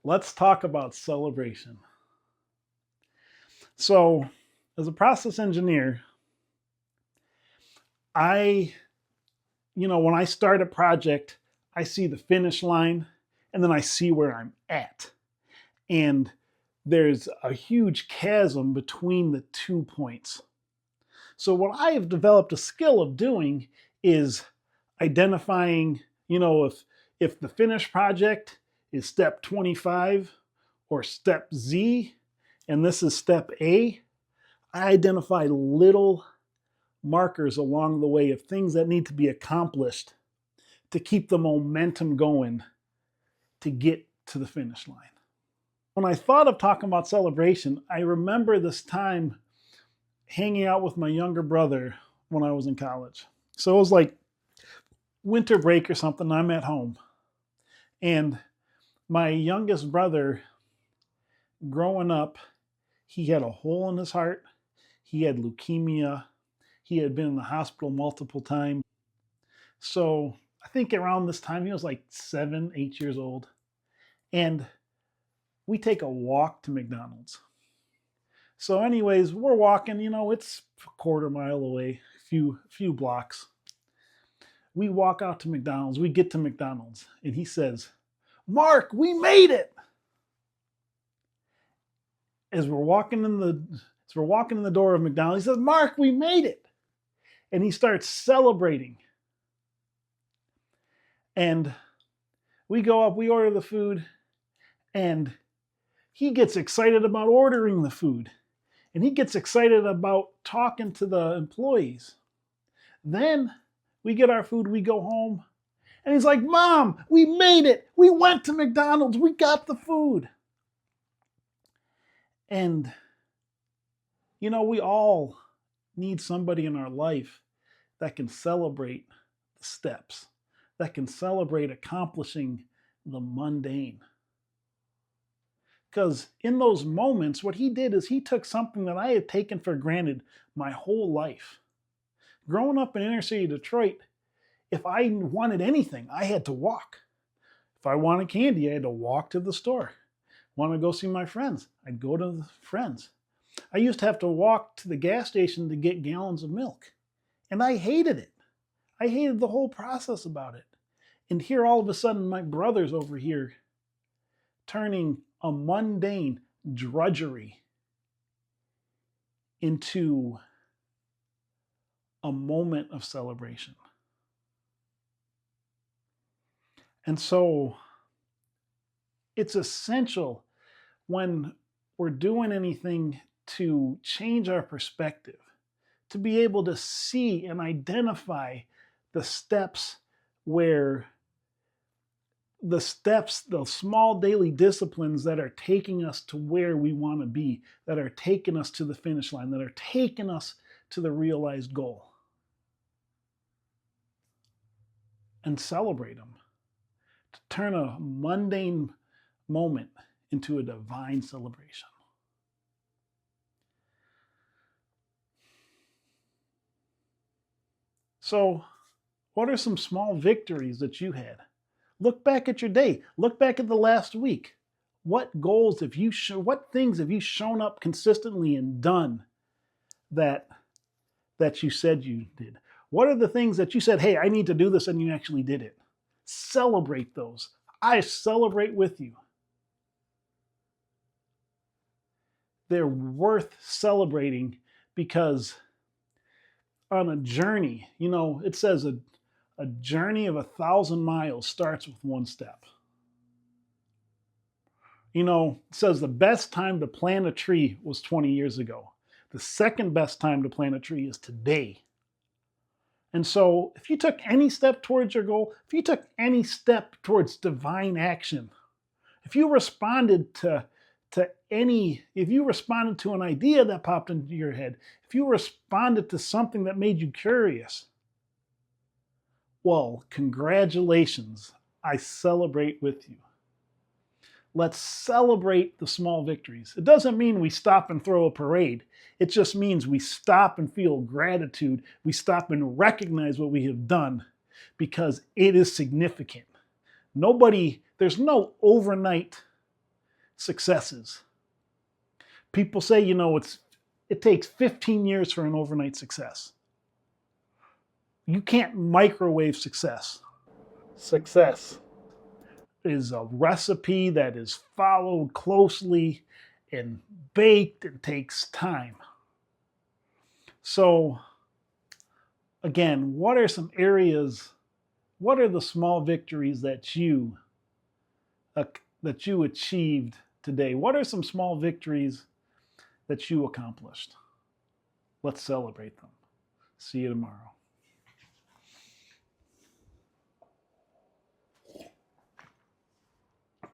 Let's talk about celebration. So, as a process engineer, I, when I start a project, I see the finish line and then I see where I'm at. And there's a huge chasm between the 2 points. So, what I have developed a skill of doing is identifying, if the finished project is step 25 or step Z, and this is step A, I identify little markers along the way of things that need to be accomplished to keep the momentum going to get to the finish line. When I thought of talking about celebration, I remember this time hanging out with my younger brother when I was in college. So it was like winter break or something. I'm at home. And my youngest brother, growing up, he had a hole in his heart. He had leukemia. He had been in the hospital multiple times. So I think around this time, he was like 7, 8 years old. And we take a walk to McDonald's. So, anyways, we're walking, it's a quarter mile away, few blocks. We walk out to McDonald's. We get to McDonald's, and he says, "Mark, we made it!" As we're walking in the door of McDonald's, he says, "Mark, we made it!" And he starts celebrating. And we go up, we order the food, and he gets excited about ordering the food. And he gets excited about talking to the employees. Then we get our food, we go home, and he's like, "Mom, we made it. We went to McDonald's. We got the food." And, we all need somebody in our life that can celebrate the steps, that can celebrate accomplishing the mundane. Because in those moments, what he did is he took something that I had taken for granted my whole life. Growing up in inner city Detroit, if I wanted anything, I had to walk. If I wanted candy, I had to walk to the store. Want to go see my friends, I'd go to the friends. I used to have to walk to the gas station to get gallons of milk. And I hated it. I hated the whole process about it. And here all of a sudden my brother's over here turning a mundane drudgery into a moment of celebration. And so it's essential when we're doing anything to change our perspective, to be able to see and identify the steps where the small daily disciplines that are taking us to where we want to be, that are taking us to the finish line, that are taking us to the realized goal. And celebrate them. To turn a mundane moment into a divine celebration. So, what are some small victories that you had? Look back at your day. Look back at the last week. What goals have you what things have you shown up consistently and done that you said you did? What are the things that you said, "Hey, I need to do this," and you actually did it? Celebrate those. I celebrate with you. They're worth celebrating because on a journey, it says a journey of 1,000 miles starts with one step. It says the best time to plant a tree was 20 years ago. The second best time to plant a tree is today. And so if you took any step towards your goal, if you took any step towards divine action, if you responded to if you responded to an idea that popped into your head, if you responded to something that made you curious, well, congratulations. I celebrate with you. Let's celebrate the small victories. It doesn't mean we stop and throw a parade. It just means we stop and feel gratitude. We stop and recognize what we have done because it is significant. There's no overnight successes. People say, it takes 15 years for an overnight success. You can't microwave success. Success is a recipe that is followed closely and baked and takes time. So, again, what are some areas, what are the small victories that you achieved today? What are some small victories that you accomplished? Let's celebrate them. See you tomorrow.